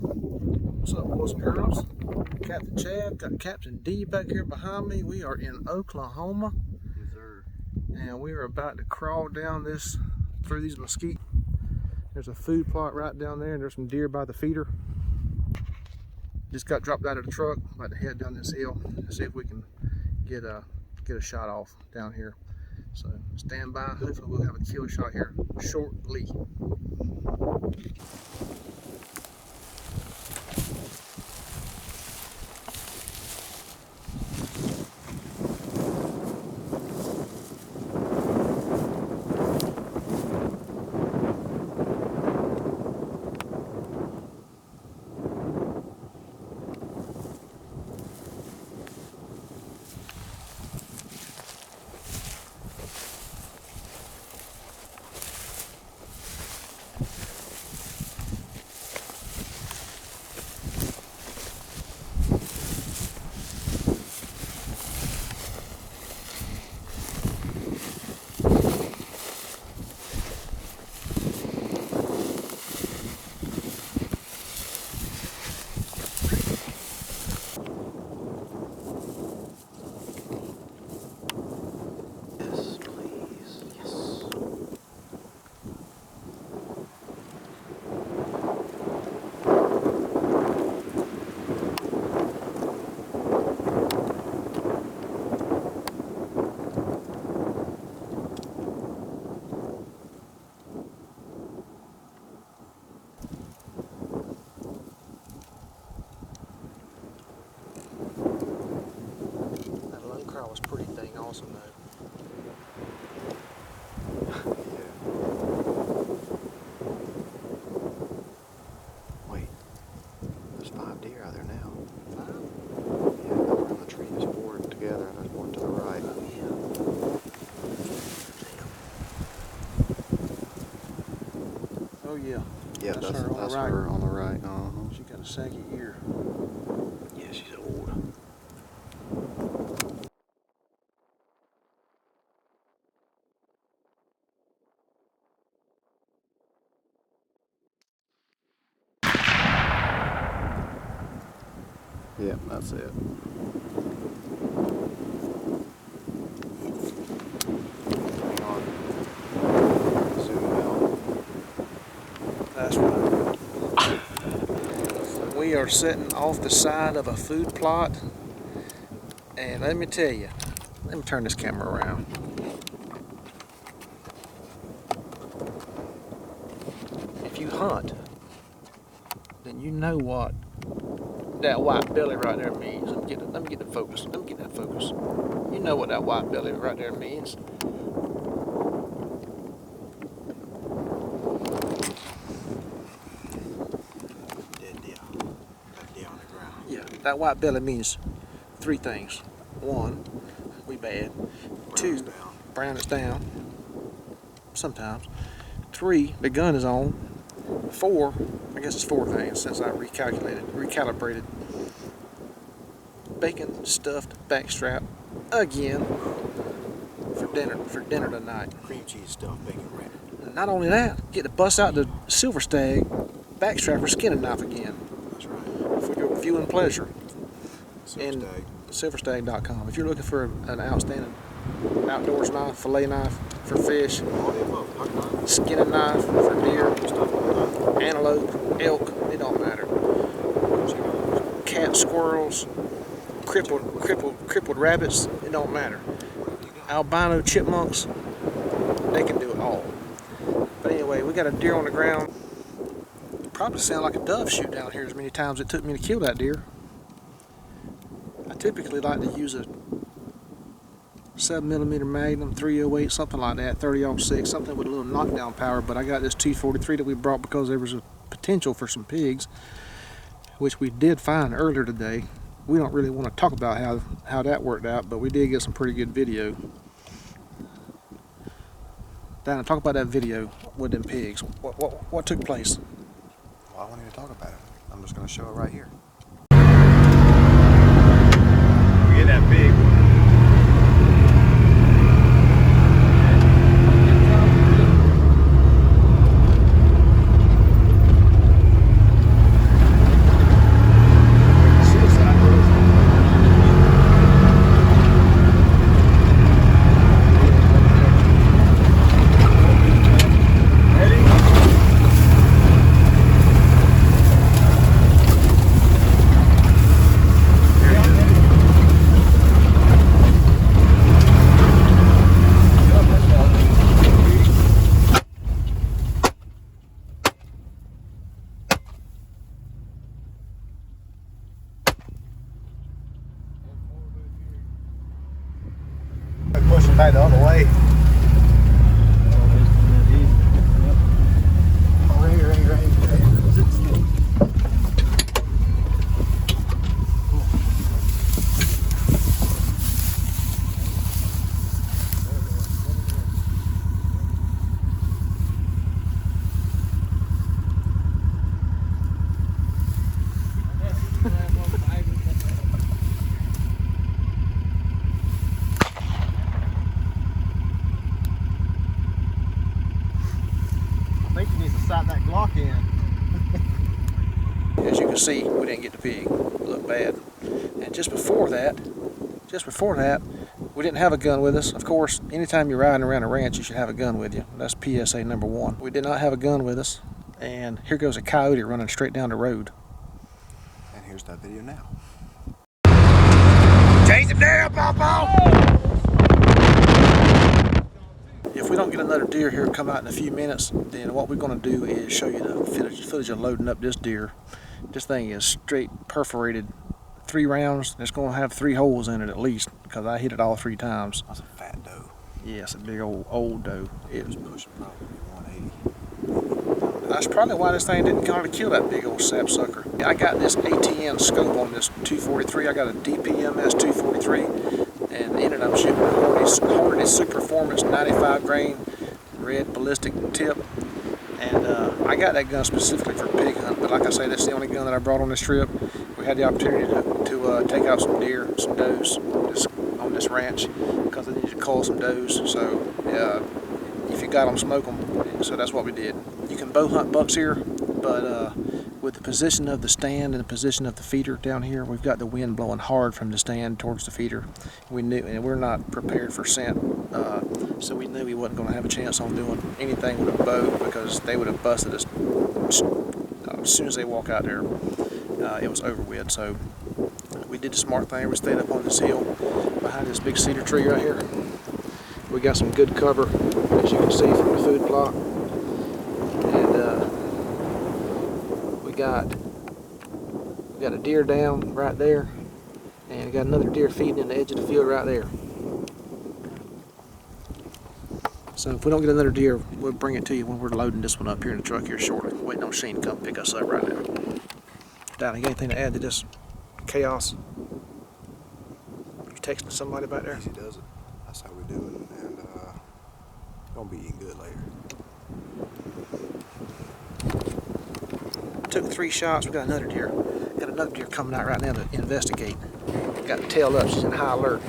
What's up, boys and girls? Captain Chad, got Captain D back here behind me. We are in Oklahoma. Yes, sir. And we are about to crawl down through these mesquite. There's a food plot right down there, and there's some deer by the feeder. Just got dropped out of the truck. About to head down this hill and see if we can get a shot off down here. So stand by. Hopefully we'll have a kill shot here shortly. Was pretty dang awesome though. Wait, there's 5 deer out there now. 5? Yeah, they're around the tree. There's 4 together and there's 1 to the right. Oh yeah. Yeah, that's her on the right. her on the right. She got a saggy ear. Yeah, she's old. Yeah, that's it. Hang on. Zoom out. That's right. We are sitting off the side of a food plot, and let me tell you, let me turn this camera around. If you hunt, then you know what that white belly right there means. Let me get the focus. Let me get that focus. You know what that white belly right there means. Dead deer. Got deer on the ground. Yeah, that white belly means 3 things. 1, we bad. 2, brown is down. Sometimes. 3, the gun is on. 4, I guess it's 4 things since I recalibrated. Bacon stuffed backstrap again for dinner tonight. Cream cheese stuffed bacon wrap. Not only that, get to bust out the silver stag backstrap for skinning knife again. That's right. For your viewing pleasure. Silver And stag. silverstag.com. If you're looking for an outstanding outdoors knife, fillet knife for fish, skinning knife for deer, antelope, elk, it don't matter. Cat, squirrels, crippled rabbits, it don't matter. Albino chipmunks, they can do it all. But anyway, we got a deer on the ground. Probably sound like a dove shoot down here as many times it took me to kill that deer. I typically like to use a 7mm Magnum, 308, something like that, 30-06, something with a little knockdown power, but I got this 243 that we brought because there was a potential for some pigs, which we did find earlier today. We don't really want to talk about how that worked out, but we did get some pretty good video. Dallen, talk about that video with them pigs. What took place? Well, I want you to talk about it. I'm just going to show it right here. We get that big one. Back the other way. Oh, right. I think you need to sight that Glock in. As you can see, we didn't get the pig. It looked bad. And just before that, we didn't have a gun with us. Of course, anytime you're riding around a ranch, you should have a gun with you. That's PSA number 1. We did not have a gun with us. And here goes a coyote running straight down the road. And here's that video now. Chase him down, Pawpaw! If we don't get another deer here come out in a few minutes, then what we're going to do is show you the footage of loading up this deer. This thing is straight perforated 3 rounds. It's going to have 3 holes in it at least, because I hit it all 3 times. That's a fat doe. Yes, a big old doe. It was pushing probably 180. That's probably why this thing didn't kind of kill that big old sapsucker. I got this ATN scope on this 243. I got a DPMS 243, and ended up shooting a Hornady Super Performance 95 grain red ballistic tip. And I got that gun specifically for pig hunt, but like I say, that's the only gun that I brought on this trip. We had the opportunity to take out some deer, some does on this ranch, because I needed to cull some does. So if you got them, smoke them. So that's what we did. You can bow hunt bucks here, but with the position of the stand and the position of the feeder down here, we've got the wind blowing hard from the stand towards the feeder. We knew, and we're not prepared for scent, so we knew we wasn't going to have a chance on doing anything with a bow, because they would have busted us as soon as they walk out there. It was over with. So we did the smart thing. We stayed up on this hill behind this big cedar tree right here. We got some good cover, as you can see from the food plot. And we got a deer down right there, and we got another deer feeding in the edge of the field right there. So if we don't get another deer, we'll bring it to you when we're loading this one up here in the truck here shortly. Waiting on Shane to come pick us up right now. Dallen, you got anything to add to this chaos? You texting somebody back there? Easy does it. That's how we do it, and gonna be eating good later. Took 3 shots. We got another deer. Got another deer coming out right now to investigate. Got the tail up. She's in high alert.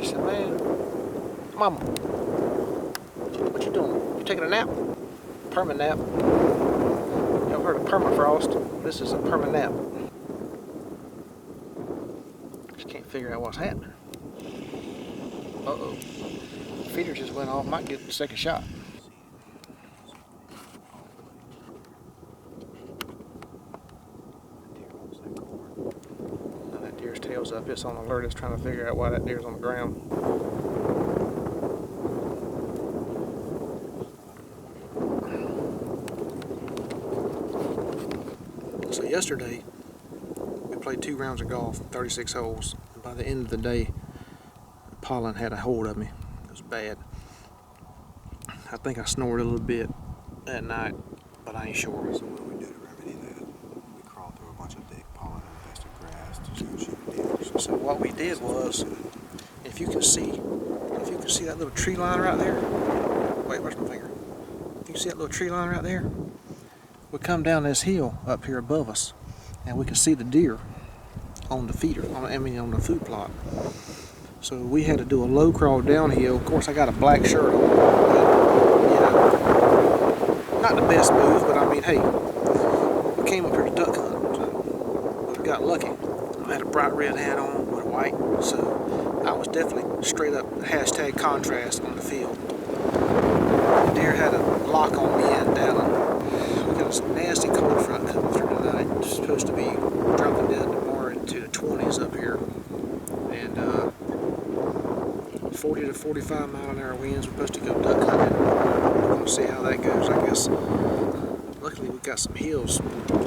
She said, "Man, Mama, what you doing? You taking a nap? Perma nap. Y'all heard of permafrost? This is a perma nap." Just can't figure out what's happening. Uh-oh. Feeder just went off. Might get the second shot. Now that deer's tail's up. It's on alert. It's trying to figure out why that deer's on the ground. So yesterday, we played 2 rounds of golf, 36 holes. And by the end of the day, pollen had a hold of me. It was bad. I think I snored a little bit that night, but I ain't sure. So what we do to remedy that, we crawl through a bunch of thick pollen-infested grass to go shoot deer. So what we did was, if you can see that little tree line right there. Wait, where's my finger? If you can see that little tree line right there, we come down this hill up here above us, and we can see the deer on the feeder, on the food plot. So we had to do a low crawl downhill. Of course, I got a black shirt on, but, you know, not the best move, but I mean, hey, we came up here to duck hunt, so we got lucky. I had a bright red hat on with white, so I was definitely straight up hashtag contrast on the field. The deer had a lock on me and Dallen. We got a nasty cold front coming through tonight. It's supposed to be dropping down tomorrow into the 20s up here. And 40 to 45 mile an hour winds. We're supposed to go duck hunting. We're going to see how that goes, I guess. Luckily, we've got some hills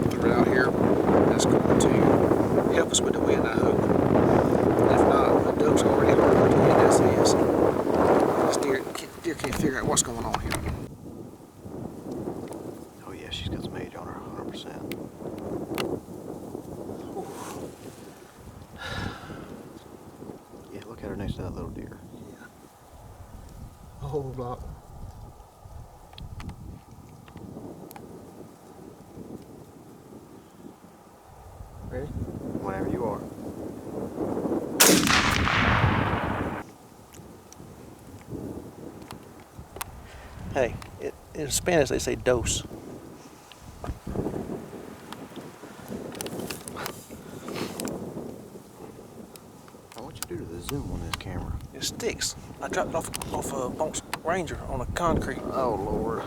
throughout here that's going to help us with the wind, I hope. ducks already. I don't know what this is. This deer can't figure out what's going on here. Oh yeah, she's got some age on her, 100%. Yeah, look at her next to that little deer. Yeah. A whole block. Ready? Whenever you are. Hey, in Spanish they say dos. What you do to the zoom on this camera? It sticks. I dropped it off a Bonk's Ranger on a concrete. Oh Lord.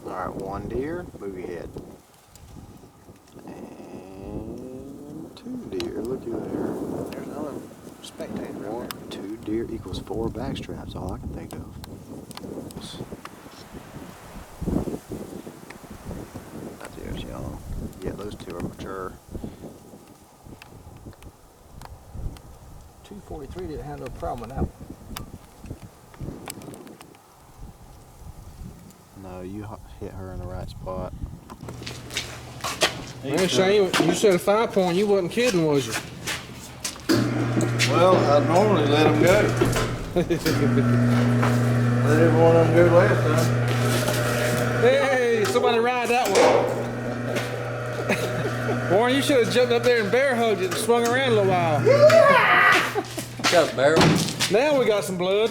Alright, one deer, move your head. And two deer, looky there. There's another spectator right there. 2 deer equals 4 backstraps, all I can think of. That deer's young. Yeah, those 2 are mature. 243 didn't have no problem with that one. No, you hit her in the right spot. Man, Shane, you said a 5 point. You wasn't kidding, was you? Well, I normally let them go. Let every one of them go last time. Hey, somebody ride that one. Warren, you should have jumped up there and bear hugged it and swung around a little while. Got a barrel? Now we got some blood.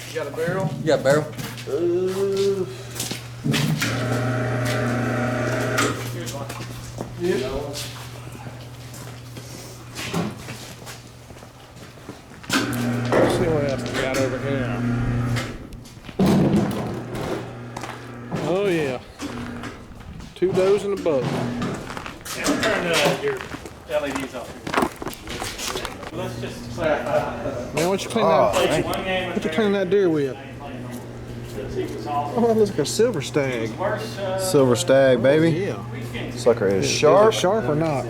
You got a barrel? You got a barrel? Yeah. Let's see what else we got over here. Oh yeah. 2 does and a buck. Turn your LEDs off here. Let's just clarify. Man, what you clean One that? game What you clean that deer with? Oh, that looks like a silver stag. Silver stag, baby. Yeah. Sucker is Is sharp. it sharp or not?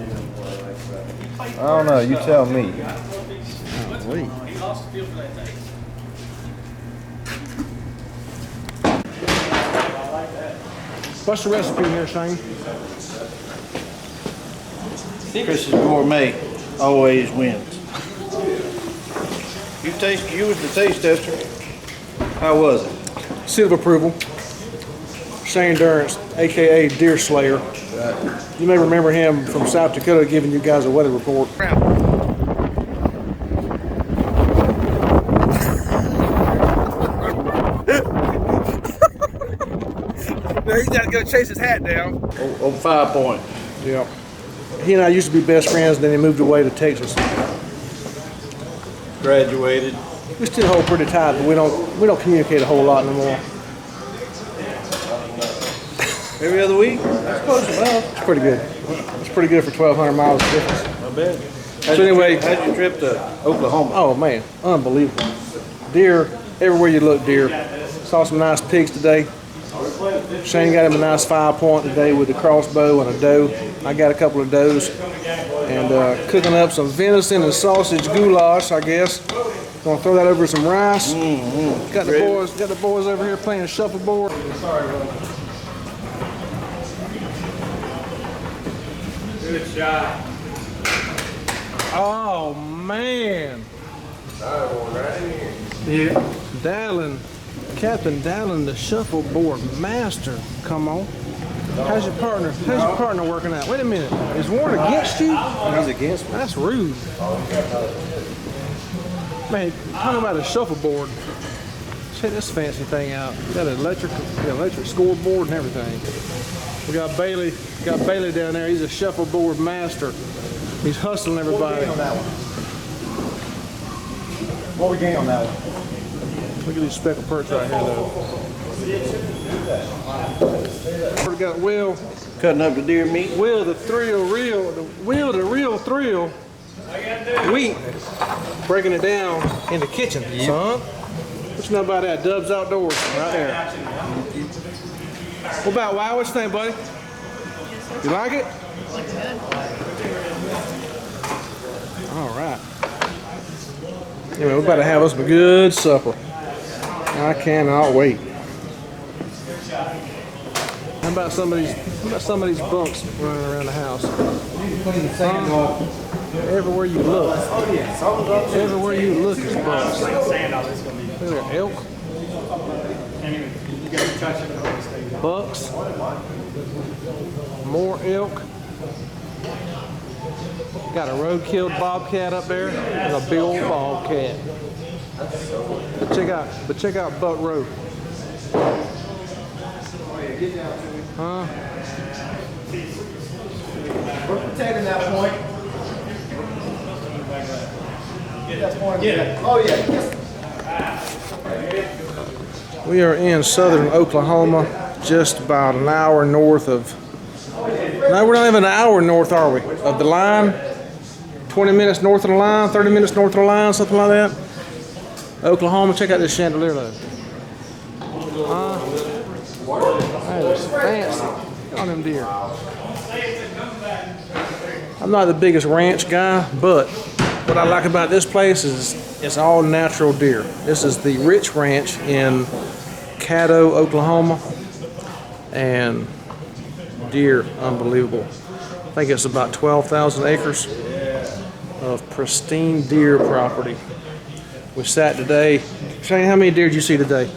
I don't know. You tell me. Wait. What's the recipe here, Shane? Chris's Gourmet always wins. You was the taste tester. How was it? Seal of approval. Shane Durrance, aka Deer Slayer. You may remember him from South Dakota giving you guys a weather report. Now he's got to go chase his hat down. On 5 point. Yeah. He and I used to be best friends, and then he moved away to Texas. Graduated. We still hold pretty tight, but we don't communicate a whole lot anymore. Every other week? That's close enough. It's pretty good. It's pretty good for 1,200 miles of difference. I bet. So anyway, how'd you trip to Oklahoma? oh man, unbelievable. Deer, everywhere you look, deer. Saw some nice pigs today. Shane got him a nice 5 point today with the crossbow and a doe. I got a couple of does. And cooking up some venison and sausage goulash, I guess. Gonna throw that over some rice. Got the boys over here playing shuffleboard. Good shot. Oh man. Yeah. Dallen, Captain Dallen, the shuffleboard master. Come on. How's your partner working out? Wait a minute. Is Warren against you? He's against me. That's rude. Man, talking about a shuffleboard. Check this fancy thing out. Got an electric scoreboard and everything. We got Bailey down there. He's a shuffleboard master. He's hustling everybody. What we gain on that one? Look at these speckled perch right here, though. We got Will Cutting up the deer meat. the real thrill. Wheat, breaking it down in the kitchen, son. What you know about that? Dubs Outdoors, right there. What about Wow? What you think, buddy? You like it? All right. Anyway, we're about to have us a good supper. I cannot wait. How about some of these bunks running around the house? Everywhere you look. Everywhere you look is bunks. Look at that, elk. Bucks. More elk. Got a road-killed bobcat up there and a big old bobcat. But check out Buck Road. Huh? We're protecting that point. Oh yeah. We are in southern Oklahoma, just about an hour north of. No, we're not even an hour north, are we? Of the line. 20 minutes north of the line, 30 minutes north of the line, something like that. Oklahoma, check out this chandelier though. That is fancy. Look on them deer. I'm not the biggest ranch guy, but what I like about this place is it's all natural deer. This is the Rich Ranch in Caddo, Oklahoma, and deer, unbelievable. I think it's about 12,000 acres of pristine deer property. We sat today. Shane, how many deer did you see today?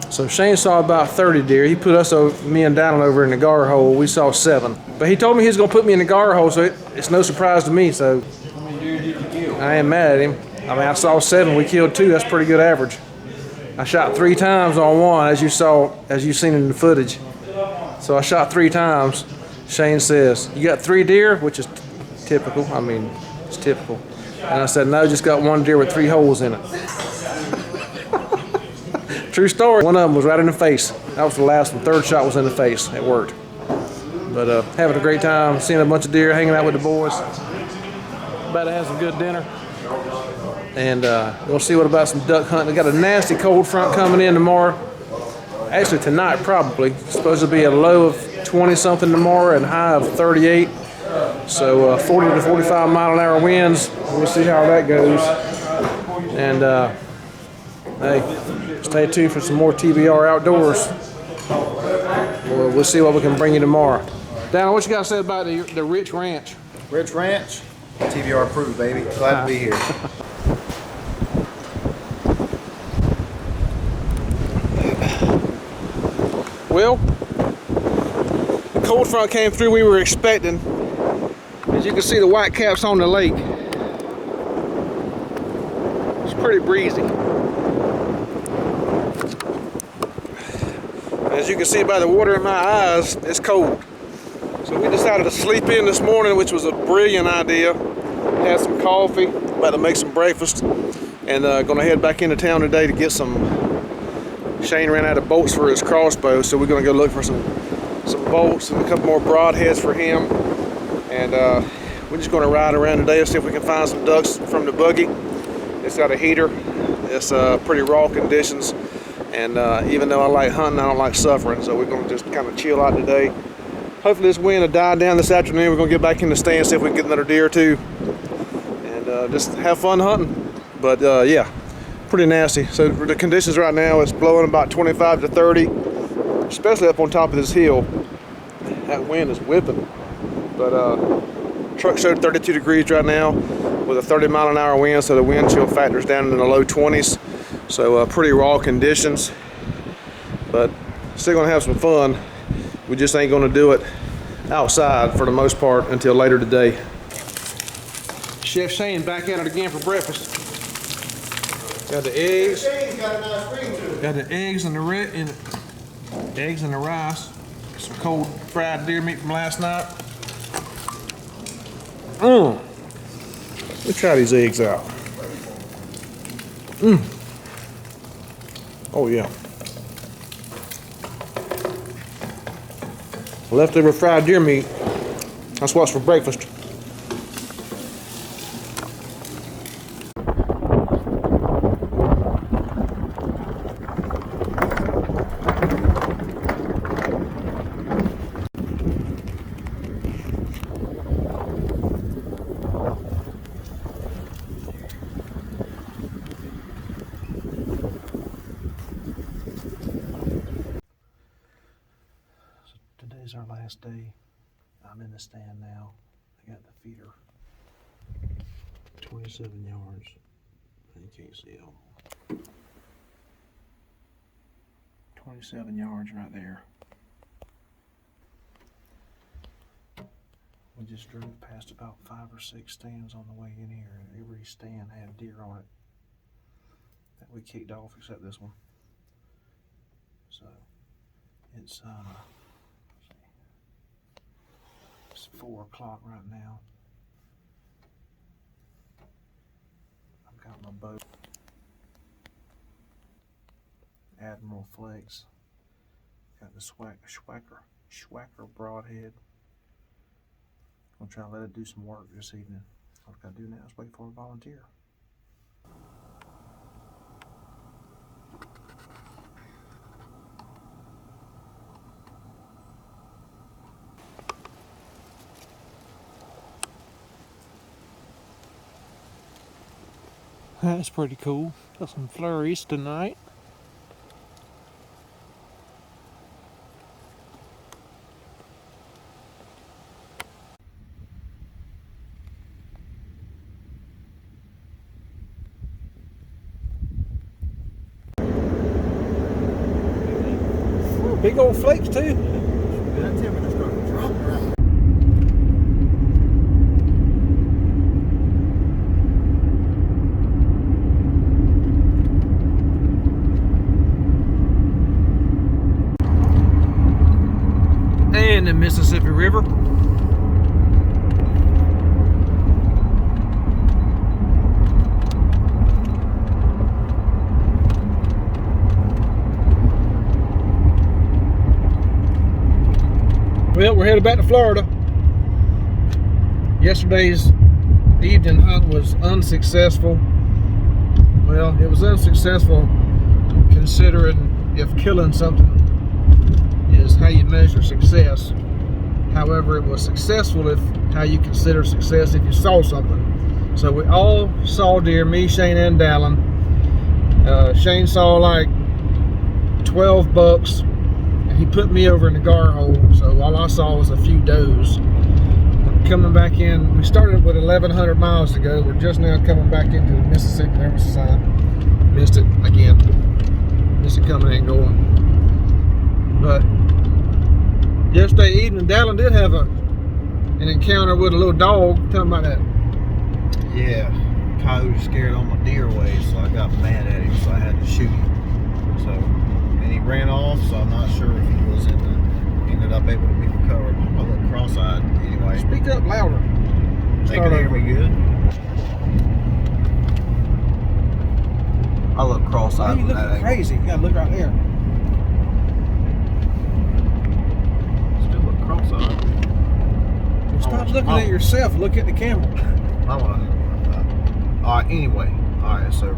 So Shane saw about 30 deer. He put us, me and Dallen, over in the gar hole. We saw 7. But he told me he was going to put me in the gar hole, so it's no surprise to me. So How many deer did you kill? I ain't mad at him. I mean, I saw 7. We killed 2. That's pretty good average. I shot 3 times on one, as you've seen in the footage. So I shot 3 times. Shane says, "You got 3 deer," which is typical. I mean, it's typical. And I said, "No, just got 1 deer with 3 holes in it." True story. One of them was right in the face. That was the last one. 3rd shot was in the face. It worked. But having a great time, seeing a bunch of deer, hanging out with the boys. About to have some good dinner. And we'll see what about some duck hunting. We got a nasty cold front coming in tomorrow. Actually tonight probably. It's supposed to be a low of 20 something tomorrow and high of 38. So 40 to 45 mile an hour winds. We'll see how that goes. And hey, stay tuned for some more TBR Outdoors. We'll see what we can bring you tomorrow. Dan, what you got to say about the Rich Ranch? Rich Ranch, TBR approved, baby. Glad to be here. Well, the cold front came through we were expecting. As you can see, the white caps on the lake. It's pretty breezy. As you can see by the water in my eyes, it's cold. So we decided to sleep in this morning, which was a brilliant idea. Had some coffee, about to make some breakfast, and gonna head back into town today to get some. Shane ran out of bolts for his crossbow, so we're gonna go look for some bolts and a couple more broadheads for him. And we're just gonna ride around today and see if we can find some ducks from the buggy. It's got a heater. It's pretty raw conditions. And even though I like hunting, I don't like suffering. So we're gonna just kind of chill out today. Hopefully this wind will die down this afternoon. We're gonna get back in the stand, see if we can get another deer or 2. And just have fun hunting. But yeah, pretty nasty. So the conditions right now, it's blowing about 25 to 30, especially up on top of this hill. That wind is whipping. But truck showed 32 degrees right now with a 30 mile an hour wind, so the wind chill factor's down in the low 20s. So pretty raw conditions, but still gonna have some fun. We just ain't gonna do it outside for the most part until later today. Chef Shane back at it again for breakfast. Got the eggs. Got the eggs and the eggs and the rice. Some cold fried deer meat from last night. Let's try these eggs out. Oh yeah. Leftover fried deer meat. That's what's for breakfast. Today's our last day. I'm in the stand now. I got the feeder. 27 yards. You can't see it all. 27 yards right there. We just drove past about 5 or 6 stands on the way in here, and every stand had deer on it that we kicked off except this one. So it's 4 o'clock right now. I've got my boat, Admiral Flex. Got the Schwacker broadhead. I'm gonna try to let it do some work this evening. All I gotta do now is wait for a volunteer. That's pretty cool. Got some flurries tonight. Big old flakes too. That temperature started dropping right. And the Mississippi River. Well, we're headed back to Florida. Yesterday's evening hunt was unsuccessful. Well, it was unsuccessful considering if killing something is how you measure success. However, it was successful if how you consider success if you saw something. So we all saw deer, me, Shane, and Dallen. Shane saw like 12 bucks. He put me over in the gar hole, so all I saw was a few does. Coming back in, we started with 1,100 miles to go. We're just now coming back into the Mississippi. There was a sign. Missed it again. Missed it coming and going. But yesterday evening, Dallen did have an encounter with a little dog. Tell me about that. Yeah, coyote scared all my deer away, so I got mad at him, so I had to shoot him. So, and he ran off, so I'm not sure if he was ended up able to be recovered. I looked cross-eyed anyway. Speak up louder. They can hear me good. I look Why cross-eyed. are you looking crazy? You gotta look right there. Still look cross-eyed. Stop looking at yourself. Look at the camera. Alright, anyway. Alright, so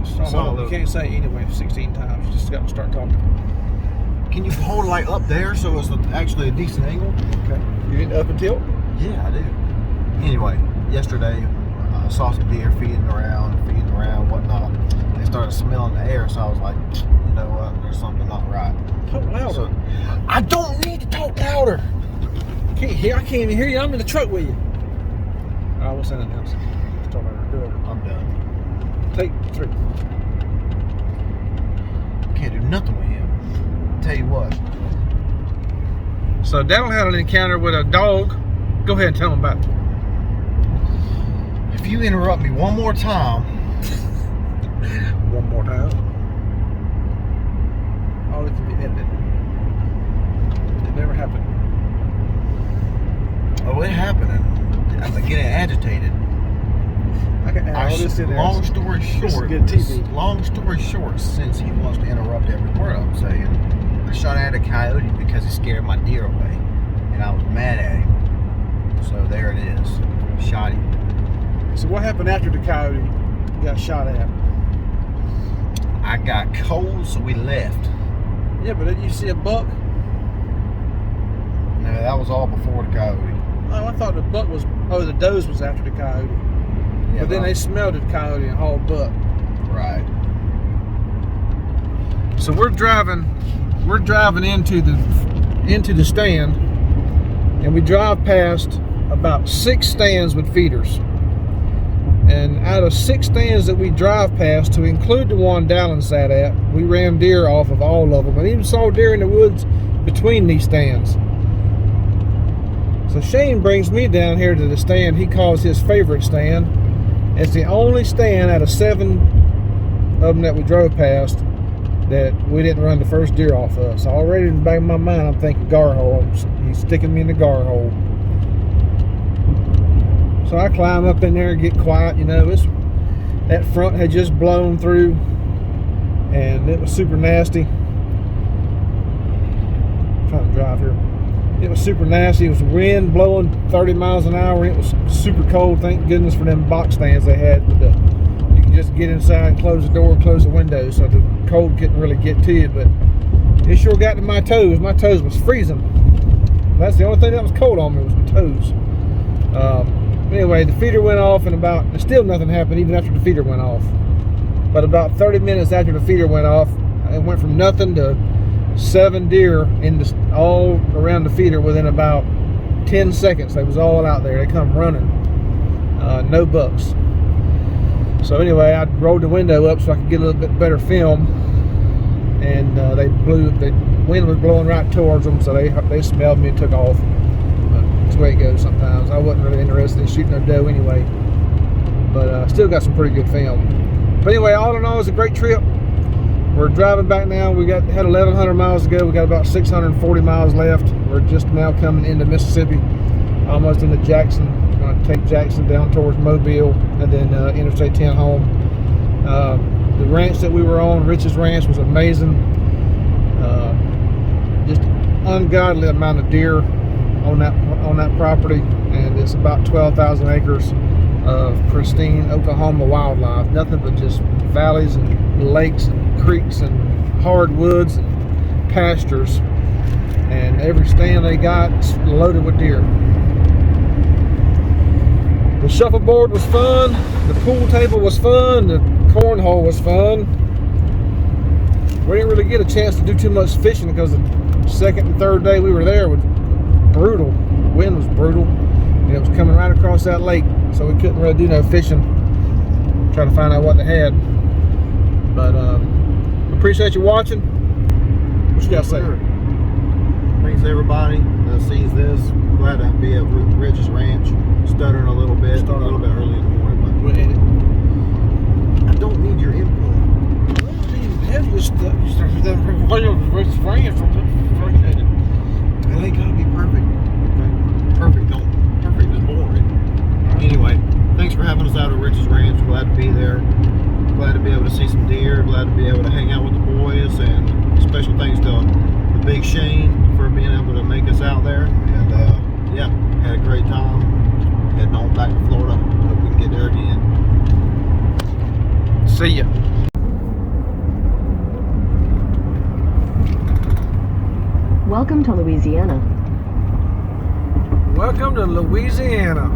You can't say anyway 16 times. You just got to start talking. can you hold it like up there so it's actually a decent angle? Okay. You need to up and tilt? Yeah, I do. Anyway, yesterday I saw some deer feeding around, whatnot. They started smelling the air, so I was like, you know what, there's something not right. Talk louder. So, I don't need to talk louder. I can't even hear you. I'm in the truck with you. I will send an announcement. Talk louder. Do it. I'm done. Take 3. Can't do nothing with him. Tell you what. So Dallen had an encounter with a dog. Go ahead and tell him about it. If you interrupt me one more time. One more time. All it can be edited. It never happened. Oh, it happened. I'm getting agitated. I can add all this in there. Long story short, good TV. Long story short, since he wants to interrupt every word I'm saying, I shot at a coyote because he scared my deer away, and I was mad at him. So there it is. Shot him. So what happened after the coyote got shot at? I got cold, so we left. Yeah, but didn't you see a buck? No, that was all before the coyote. Oh, I thought the buck was. Oh, the does was after the coyote. Yeah, but then they smelled the coyote and hauled buck. Right. So we're driving into the into the stand, and we drive past about 6 stands with feeders. And out of 6 stands that we drive past, to include the one Dallen sat at, we ran deer off of all of them, and even saw deer in the woods between these stands. So Shane brings me down here to the stand he calls his favorite stand. It's the only stand out of 7 of them that we drove past that we didn't run the first deer off of. So already in the back of my mind, I'm thinking gar hole. He's sticking me in the gar hole. So I climb up in there and get quiet. You know, that front had just blown through, and it was super nasty. I'm trying to drive here. It was super nasty. It was wind blowing 30 miles an hour. It was super cold. Thank goodness for them box stands they had. You can just get inside and close the door and close the window, so the cold couldn't really get to you. But it sure got to my toes. My toes was freezing. That's the only thing that was cold on me was my toes. Anyway, the feeder went off, and still nothing happened even after the feeder went off. But about 30 minutes after the feeder went off, it went from nothing to 7 deer all around the feeder within about 10 seconds. They was all out there. They come running. No bucks. So anyway, I rolled the window up so I could get a little bit better film. And the wind was blowing right towards them, so they smelled me and took off. That's the way it goes sometimes. I wasn't really interested in shooting no doe anyway, but still got some pretty good film. But anyway, all in all, it's a great trip. We're driving back now. We had 1,100 miles to go. We got about 640 miles left. We're just now coming into Mississippi, almost into Jackson. We're going to take Jackson down towards Mobile, and then Interstate 10 home. The ranch that we were on, Rich's Ranch, was amazing. Just ungodly amount of deer on that property, and it's about 12,000 acres of pristine Oklahoma wildlife. Nothing but just valleys and lakes and creeks and hardwoods and pastures, and every stand they got is loaded with deer. The shuffleboard was fun, the pool table was fun, the cornhole was fun. We didn't really get a chance to do too much fishing because the second and third day we were there was brutal. The wind was brutal, and it was coming right across that lake, so we couldn't really do no fishing. Trying to find out what they had. But appreciate you watching. What you got to say? Thanks to everybody that sees this. Glad to be at Rich's Ranch. Stuttering a little bit. A little bit early in the morning, but We'll edit. I don't need your input. It ain't gotta be perfect. Okay? Perfect is boring. Anyway, thanks for having us out at Rich's Ranch. Glad to be there. Glad to be able to see some deer. Glad to be able to hang out with the boys. And special thanks to the big Shane for being able to make us out there. And yeah, had a great time. Heading on back to Florida. Hope we can get there again. See ya. Welcome to Louisiana. Welcome to Louisiana.